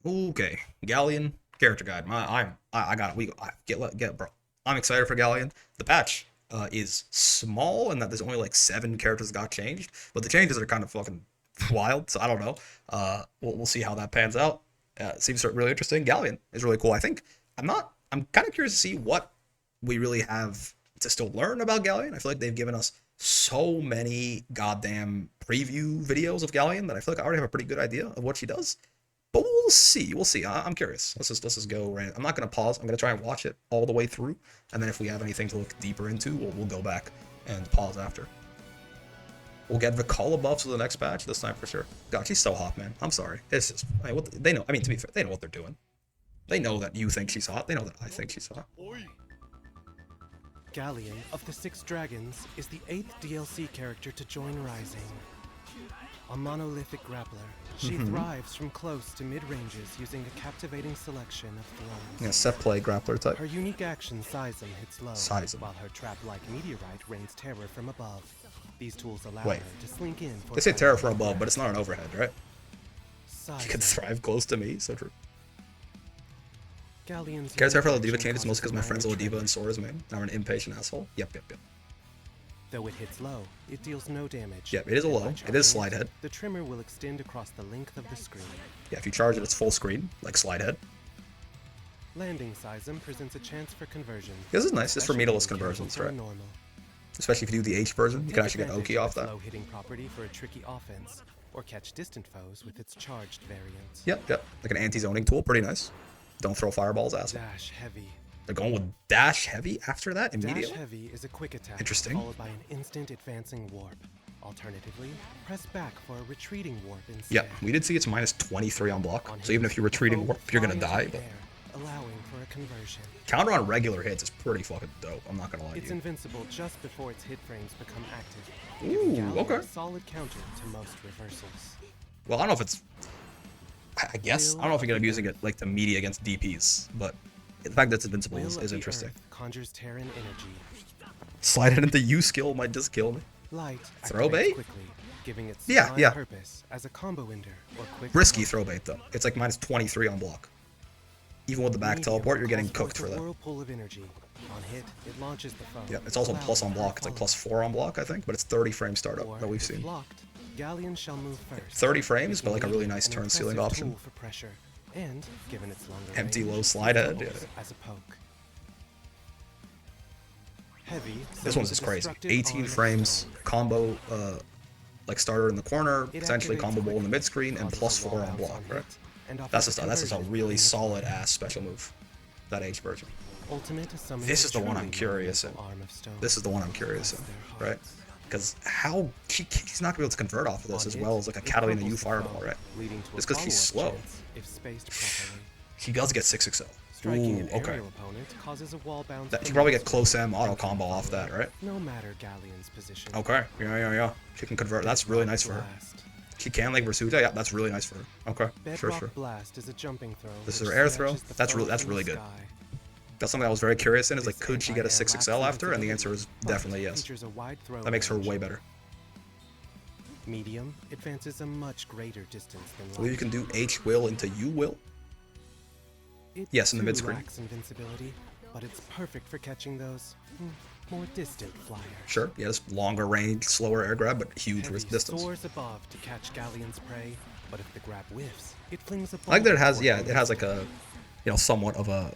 Okay, Galleon character guide. I got it. Get it, bro. I'm excited for Galleon. The patch is small and that there's only like 7 characters that got changed, but the changes are kind of fucking wild. So I don't know. We'll see how that pans out. It seems really interesting. Galleon is really cool. I think I'm not. I'm kind of curious to see what we really have to still learn about Galleon. I feel like they've given us so many goddamn preview videos of Galleon that I feel like I already have a pretty good idea of what she does. But we'll see. We'll see. I'm curious. Let's just go right. I'm not gonna pause. I'm gonna try and watch it all the way through, and then if we have anything to look deeper into, we'll go back and pause after. We'll get the Vicala buffs for the next patch this time for sure. God, she's so hot, man. I'm sorry. It's just I mean, they know. I mean, to be fair, they know what they're doing. They know that you think she's hot. They know that I think she's hot. Galleon of the Six Dragons is the 8th DLC character to join Rising. A monolithic grappler, she thrives from close to mid-ranges using a captivating selection of throws. Yeah, set play grappler type. Her unique action Seism hits low, Seism. while her trap-like Meteorite rains terror from above. These tools allow Wait. her to slink in for They say terror from above, but it's not an overhead, right? Seism. She can thrive close to me, so true. Galleon's Cares for the unique Diva action changes mostly because my causes friend's a minor Diva and tremor. Sora's main. Now I'm an impatient asshole. Yep. Though it hits low, it deals no damage. Yep, it is a And low. by It is charging slide head. The trimmer will extend across the length of the screen. Yeah, if you charge it, it's full screen, like slide head. Landing Seism presents a chance for conversion. This is nice. It's for especially meterless when conversions, careful right? for normal. Especially if you do the H version, you can Take actually get advantage Oki of off its that. low hitting property for a tricky offense, or catch distant foes with its charged variant. Yep. Like an anti-zoning tool, pretty nice. Don't throw fireballs, asshole. Dash Heavy. They're going with Dash Heavy after that, Dash immediately? Heavy is a quick attack, Interesting. followed by an instant advancing warp. Alternatively, press back for a retreating warp instead. Yep, we did see it's minus 23 on block, On so even hit, if you're retreating the warp, foe you're gonna flies die, into but the air, allowing for a conversion. counter on regular hits is pretty fucking dope, I'm not gonna lie to It's you. invincible just before its hit frames become active, Ooh, giving Galleon okay. a solid counter to most reversals. Well, I don't know if it's... I guess. I don't know if you're gonna be using it like to melee against DPs, but the fact that it's invincible Will is of the interesting. Earth conjures Terran energy. Slide it into U skill might just kill me. Light Throw activates bait? quickly, giving its Yeah, sublime yeah. purpose as a combo ender or quick Risky counter. throw bait though. It's like minus 23 on block. Even with the back Medium teleport, you're getting calls cooked forth for a that. whirlpool of energy. On hit, it launches the foe. Yeah, it's also allowing plus on for block. It's like follow. plus 4 on block, I think, but it's 30 frame startup Or, that we've if seen. blocked, Galleon shall move first. 30 frames, but like a making really it nice an turn ceiling impressive option. tool for pressure, and given its longer Empty range, low slide head, doubles yeah. as a poke. Heavy. This sends one's a just crazy. destructive 18 arm of frames, stone. combo, like starter in the corner, It potentially activates combo bowl in the quickly, mid screen, and causes plus a 4 wall on bounce block, hit, right? and offers That's just a conversion really between solid the ass special move. That H version. ultimate summons This a is the one truly I'm curious in. monumental arm of stone. This is the one I'm curious Across in, their right? hearts. Because how he's not gonna be able to convert off of this On as hit, well as like a it Catalina crumbles U the fireball, foe, right? leading to a It's 'cause she's follow-up slow. chance if spaced properly. She does get 6XL. Striking Ooh, an okay. aerial opponent causes a wall bounce. That, she from probably its get close M auto and can combo off follow, that, right? No matter Galleon's position. Okay, yeah. She can convert. That's really nice for her. Blast. She can like Versuta. Yeah, that's really nice for her. Okay, Bedrock sure. Blast is a jumping throw. This which is her air throw. snatches the That's foe really from really the good. sky. That's something I was very curious in. Is like, This could she get a anti-air 6XL lacks after? And the answer invincibility, is but definitely yes. features a wide throw That makes her range. way better. Medium advances a much greater distance than I believe you light. can do H will into U will. It Yes, in the too mid-screen. lacks invincibility, but it's perfect for catching those more distant flyers. Sure. Yeah, just longer range, slower air grab, but huge Heavy distance. soars above to catch Galleon's prey, but if the grab whiffs, it flings a I like that it bolt has, toward yeah, them it has like a, somewhat of a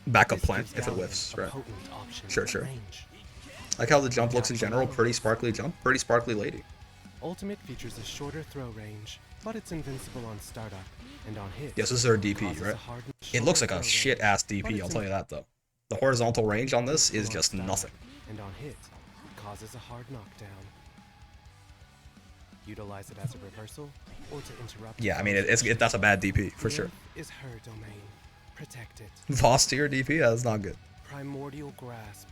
backup This plan gives if it Galleon whiffs, a right? potent option Sure, at sure. range. I like how the jump looks in general. Pretty sparkly jump, pretty sparkly lady. Ultimate features a shorter throw range, but it's invincible on startup and on hit. Yes, this is her DP, causes a right? hard It looks like shoulder a throw shit range, ass but DP. it's I'll tell you that though. The horizontal range on this is invincible on just startup, nothing. And on hit, it causes a hard knockdown. Utilize it as a reversal or to interrupt. Yeah, I mean, foe's that's a bad DP for The sure. earth is her domain. Protect it. Voss tier DP, that's not good. Primordial grasp.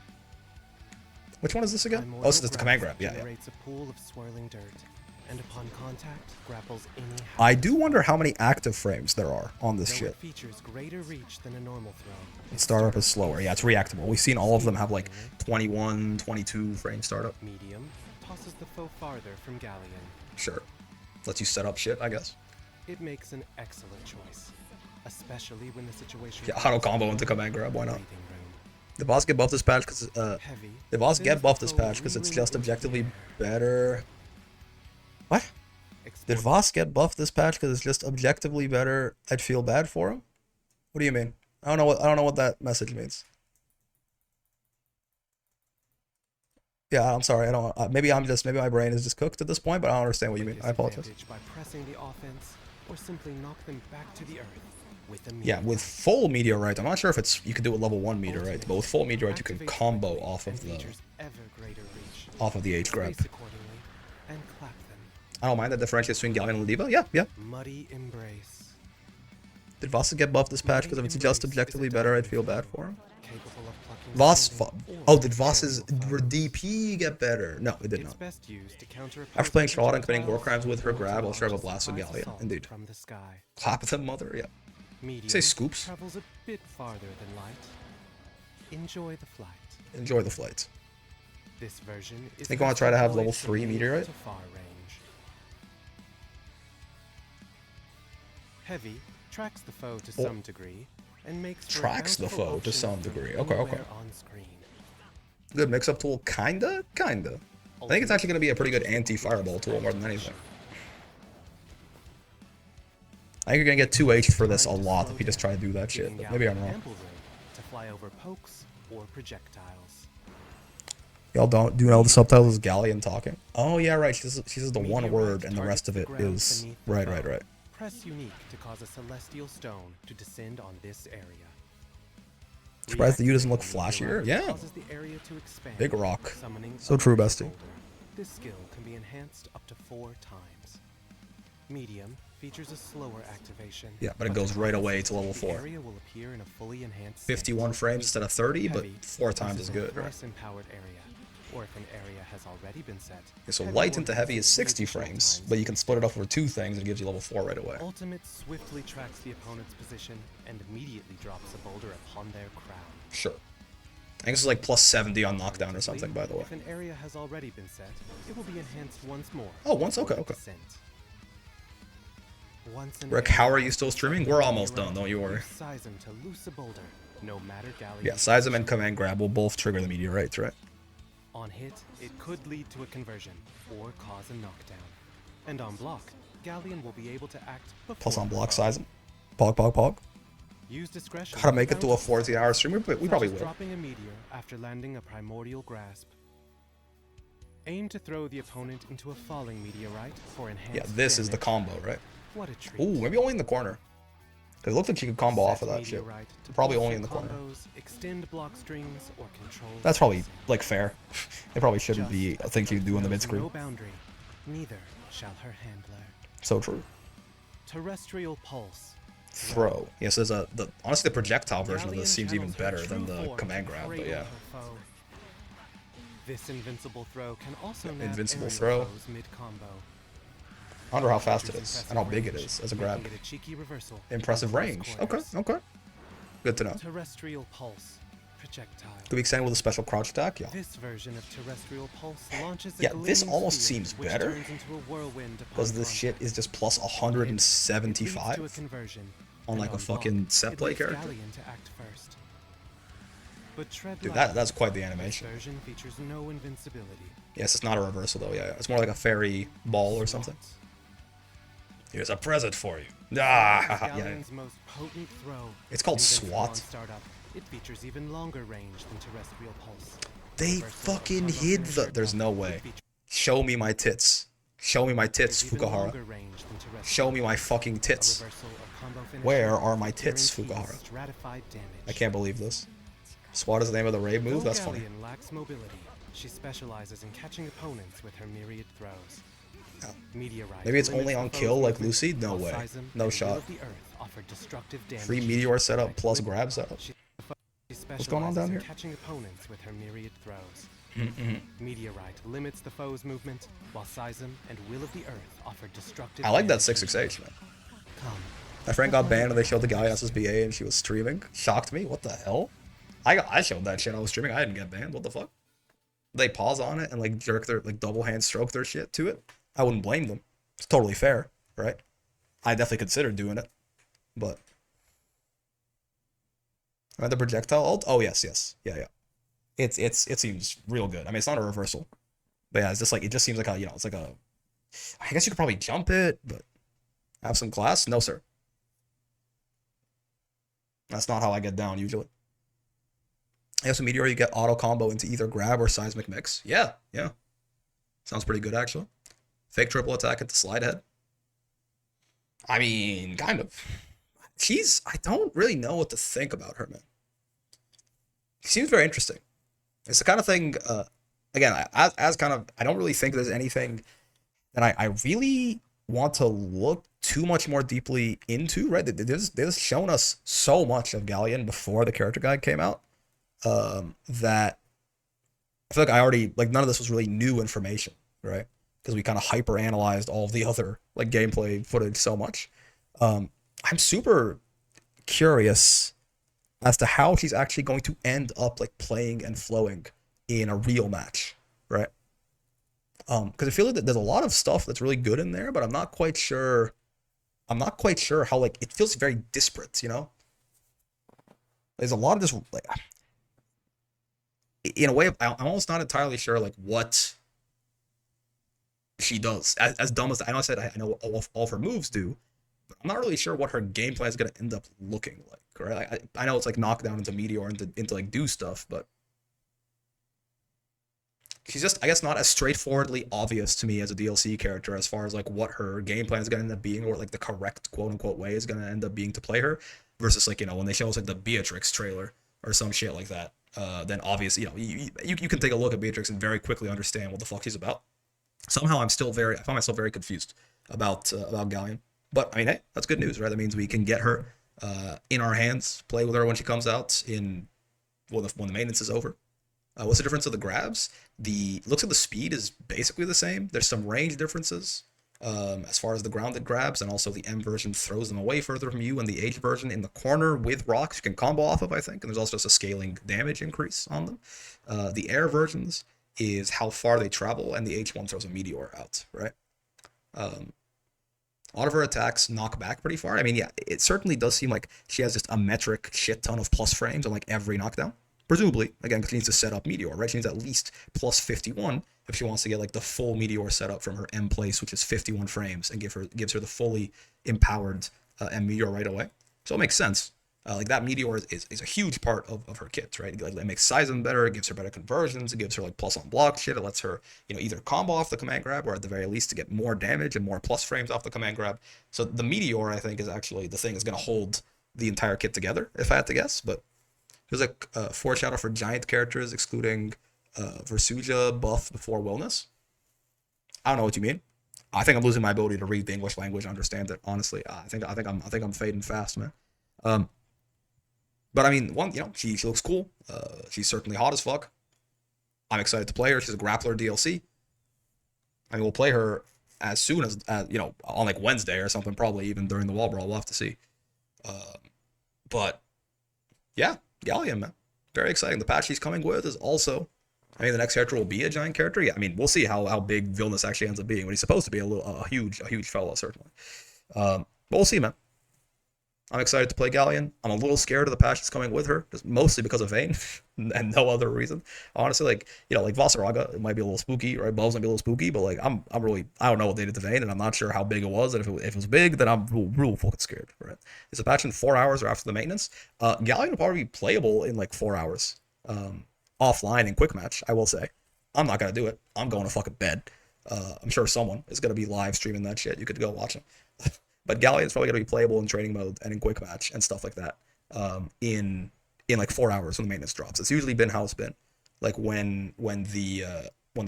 Which one is this again? Primordial Oh, this is the command grab. Yeah. generates a pool of swirling dirt, and upon contact, grapples any I house. do wonder how many active frames there are on this Though shit. it features greater reach than a normal throw. its Startup is slower. Yeah, it's reactable. We've seen all of them have like 21, 22 frame startup. Medium tosses the foe farther from Galleon. Sure. Lets you set up shit, I guess. it makes an excellent choice, especially when the situation. Yeah, auto combo into command grab. Why not? breathing room. Did Voss get buffed this patch because Heavy. did Voss sends get the buffed this foe patch because it's reeling just into the objectively air. better? What? Did Export- Voss get buffed this patch because it's just objectively better? I'd feel bad for him. What do you mean? I don't know what that message means. Yeah, I'm sorry. I don't. Maybe my brain is just cooked at this point, but I don't understand what you mean. I apologize. disadvantage by pressing the offense, or simply knock them back to the earth with a Yeah, with full Meteorite, I'm not sure if it's you can do it with level 1 Meteorite, but with full Meteorite you can Activate combo quickly off and of the features ever greater reach. H grab. Space accordingly and clap them. I don't mind that differentiates between Galleon and Lediva. Yeah. Muddy embrace. Did Voss get buffed this patch because if it's just objectively better, I'd feel bad for him. Capable of plucking Voss. standing Oh, or did Voss's parrying foe. DP get better? No, it did It's not. best used to counter After playing opposing Charlotte and committing war projectiles crimes with her or to grab, I'll share launch a blast with surprise Galleon. assault Indeed. From the sky. Clap them, mother. Yeah. Medium Say scoops. travels a bit farther than light. Enjoy the flight. Enjoy the flight. This version is Think you wanna try to have deployed level from 3 near Meteorite? to far range. Heavy tracks the foe to some degree and makes for a Tracks the bountiful foe to option some from degree. Okay. anywhere on screen. Good mix-up tool, kinda. I think it's actually going to be a pretty good anti-fireball tool more than anything. I think you're going to get 2H for this a lot if you just try to do that shit, but maybe I'm wrong. Ample room to fly over pokes or projectiles. Y'all do you know the subtitle is Galleon talking? Oh yeah, right. She says the one word and the rest of it is right. Press unique to cause a celestial stone to descend on this area. Surprised the U doesn't look Reactivating flashier. Meteorite Yeah. causes the area to expand, Big rock. summoning So a true, large bestie. boulder. This skill can be enhanced up to 4 times. Medium features a slower activation. Yeah, but it to goes right away to level the 4. area will appear in a fully enhanced state. 51 frames instead of 30, but Heavy. 4 This times is a good, right? thrice-empowered area, or if an area has already been set. Okay, so heavy light will into heavy is use 60 additional frames, times. but you can split it up over 2 things and it gives you level 4 right away. Ultimate swiftly tracks the opponent's position and immediately drops a boulder upon their crown. Sure. I think this is like plus 70 on knockdown or something, by the way. If an area has already been set, it will be enhanced once more. Oh, once? before Okay. descent. Once an Rick, area how are has you still been streaming? set, We're almost Meteorite done, don't you worry. use seism to loose a boulder, no matter Galleon's Yeah, seism and command grab will both trigger the meteorites, right? On hit, it could lead to a conversion or cause a knockdown. And on block, Galleon will be able to act before Plus on the block foe. seism. Pog. Use discretion. Gotta make it to a bountiful, 14-hour stream. We such probably as will. dropping a meteor after landing a primordial grasp. Aim to throw the opponent into a falling meteorite for enhanced Yeah, this is the damage. combo, right? What a treat. Ooh, maybe only in the corner. Because it looks like you could combo off of Set that shit. meteorite to Probably pull only in the through corner. combos, extend block strings, or control That's probably, seism. like, fair. It probably shouldn't Just be a as thing you do in the knows mid-screen. No boundary, neither shall her handler. So true. Terrestrial pulse. Throw. Yes, there's honestly the projectile version of Galleon this seems even channels her better than true the form command to grab, but cradle yeah. her foe. This invincible throw can also Yeah, nab invincible aerial throw. foes mid-combo. I wonder how fast it Features is and how impressive big it range, is as a making grab. it a cheeky reversal Impressive in close range. quarters. Okay. Good to know. Terrestrial pulse. Projectile. Could be extended with a special crouch attack? Yeah. This version of terrestrial pulse launches a Yeah, this gleaming almost sphere, seems which better, turns into a whirlwind upon because this shit contact. is just plus On hit, it leads to a 175 conversion, on and like a on block, fucking set it play leaves character. Galleon to act first. But tread Dude, lightly. that's quite the This animation. version features no invincibility. Yes, it's not a reversal though, yeah. It's more like a fairy ball or something. Swats. Here's a present for you. Is Ah, yeah. Galleon's most potent throw. It's called Invincible on SWAT. startup, it features even longer range than terrestrial pulse. They Reversal or fucking combo hid finisher the. There's drop, no it way. features Show me my tits. Show me my tits, even Fukuhara. longer range than terrestrial Show me my pulse. fucking A tits. reversal or combo finisher Where are my tits, guarantees Fukuhara? stratified damage. I can't believe this. SWAT is the name of the raid move? Though That's funny. Galleon lacks mobility, she specializes in catching opponents with her myriad throws. Oh. Meteorite Maybe it's limits only the on foe's kill like movement, Lucy? No while way. seism No and Will shot. of the Earth offer destructive damage. Free meteor setup plus With grab setup. She What's going on down specializes in here? catching opponents with her myriad throws. Meteorite limits the foe's movement, while seism and Will of the Earth offer destructive I like that damage. 668, man. Come. My friend got banned and they showed the Galleon SSBA and she was streaming. Shocked me. What the hell? I showed that shit. I was streaming. I didn't get banned. What the fuck? They pause on it and like jerk their like double hand stroke their shit to it. I wouldn't blame them. It's totally fair, right? I definitely considered doing it, but the projectile ult. Oh yes, yes, yeah, yeah. It seems real good. I mean, it's not a reversal, but yeah, it's just like it just seems like a it's like a. I guess you could probably jump it, but have some class. No sir, that's not how I get down usually. I have some meteor. You get auto combo into either grab or seismic mix. Yeah, yeah, sounds pretty good actually. Fake triple attack into slide head. I mean, kind of. I don't really know what to think about her, man. She seems very interesting. It's the kind of thing, again, as kind of, I don't really think there's anything that I really want to look too much more deeply into, right? They've shown us so much of Galleon before the character guide came out, that I feel like I already, like, none of this was really new information, right? Because we kind of hyper analyzed all of the other, like, gameplay footage so much. I'm super curious as to how she's actually going to end up like playing and flowing in a real match, right? Because I feel like there's a lot of stuff that's really good in there, but I'm not quite sure. I'm not quite sure how like it feels very disparate, you know. There's a lot of this like in a way. I'm almost not entirely sure like what she does. As dumb as I know, I said I know all of her moves do, but I'm not really sure what her game plan is going to end up looking like. Right? I know it's like knockdown into meteor into like do stuff, but she's just I guess not as straightforwardly obvious to me as a DLC character as far as like what her game plan is going to end up being or like the correct quote unquote way is going to end up being to play her versus like when they show us like the Beatrix trailer or some shit like that. Then obviously you can take a look at Beatrix and very quickly understand what the fuck she's about. Somehow I find myself very confused about Galleon. But I mean, hey, that's good news, right? That means we can get her in our hands, play with her when she comes out in when the maintenance is over. What's the difference of the grabs? The looks like the speed is basically the same. There's some range differences as far as the grounded grabs, and also the M version throws them away further from you, and the H version in the corner with rocks you can combo off of, I think. And there's also just a scaling damage increase on them. The air versions is how far they travel, and the H1 throws a meteor out, right? A lot of her attacks knock back pretty far. I mean, yeah, it certainly does seem like she has just a metric shit ton of plus frames on like every knockdown. Presumably, again, because she needs to set up Meteor, right? She needs at least plus 51 if she wants to get like the full Meteor setup from her M place, which is 51 frames, and gives her the fully empowered M Meteor right away. So it makes sense. Like that Meteor is a huge part of her kit, right? Like, it makes seism better, it gives her better conversions, it gives her like plus on block shit, it lets her either combo off the command grab or at the very least to get more damage and more plus frames off the command grab. So the Meteor I think is actually the thing that's going to hold the entire kit together if I had to guess. But there's like a foreshadow for giant characters excluding Versuja buff before wellness. I don't know what you mean. I think I'm losing my ability to read the English language and understand it. Honestly, I think I'm fading fast, man. But I mean, she looks cool. She's certainly hot as fuck. I'm excited to play her. She's a grappler DLC. I mean, we'll play her as soon as on like Wednesday or something, probably even during the wall brawl. We'll have to see. But yeah, Galleon, man, very exciting. The patch she's coming with is also, I mean, the next character will be a giant character. Yeah, I mean, we'll see how big Vilnius actually ends up being when he's supposed to be a huge fella, certainly. But we'll see, man. I'm excited to play Galleon. I'm a little scared of the patch that's coming with her, just mostly because of Vayne and no other reason. Honestly, like Vasaraga, it might be a little spooky, right? Bulbs might be a little spooky, but like I'm really I don't know what they did to Vayne, and I'm not sure how big it was. And if it was big, then I'm real fucking scared, right? It's a patch in 4 hours or after the maintenance. Galleon will probably be playable in like 4 hours, offline in quick match. I will say, I'm not gonna do it. I'm going to fucking bed. I'm sure someone is gonna be live streaming that shit. You could go watch them. But Galleon is probably going to be playable in training mode and in quick match and stuff like that in like 4 hours when the maintenance drops. It's usually been how it's been. Like when the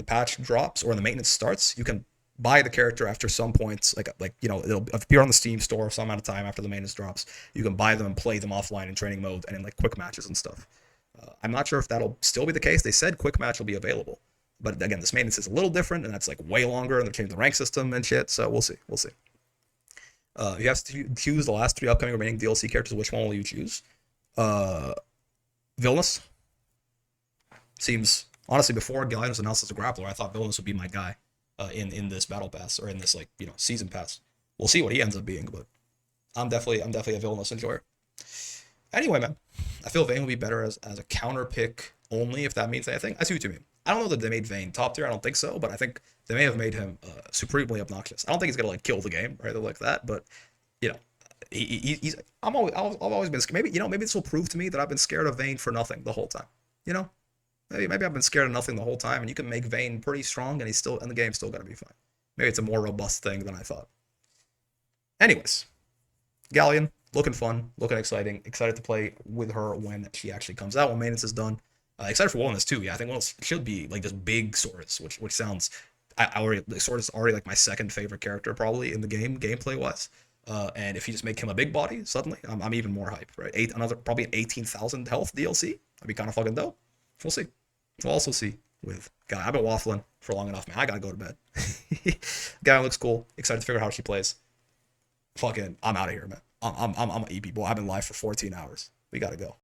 patch drops or when the maintenance starts, you can buy the character after some points. It'll appear on the Steam store some amount of time after the maintenance drops. You can buy them and play them offline in training mode and in like quick matches and stuff. I'm not sure if that'll still be the case. They said quick match will be available, but again, this maintenance is a little different and that's like way longer and they're changing the rank system and shit. So we'll see. You have to choose the last 3 upcoming remaining DLC characters. Which one will you choose? Vilnius. Seems, honestly, before Galleon was announced as a grappler, I thought Vilnius would be my guy in this battle pass, or in this, season pass. we'll see what he ends up being. But I'm definitely a villainous enjoyer. Anyway, man, I feel Vayne would be better as a counter pick only, if that means anything. I see what you mean. I don't know that they made Vayne top tier. I don't think so, but I think they may have made him supremely obnoxious. I don't think he's gonna like kill the game or anything like that, but you know, he's. I've always been maybe maybe this will prove to me that I've been scared of Vayne for nothing the whole time. You know, maybe I've been scared of nothing the whole time, and you can make Vayne pretty strong, and the game's still gonna be fine. Maybe it's a more robust thing than I thought. Anyways, Galleon, looking fun, looking exciting. Excited to play with her when she actually comes out, when maintenance is done. Excited for Wellness too. Yeah, I think Wellness should be like just big Swords, which sounds. I already Sword is already like my second favorite character probably in the game, gameplay wise. And if you just make him a big body, suddenly I'm even more hyped, right? Probably an 18,000 health DLC. That'd be kind of fucking dope. We'll see. We'll also see with Guy. I've been waffling for long enough, man. I gotta go to bed. Guy looks cool. Excited to figure out how she plays. Fucking, I'm out of here, man. I'm an EP boy. I've been live for 14 hours. We gotta go.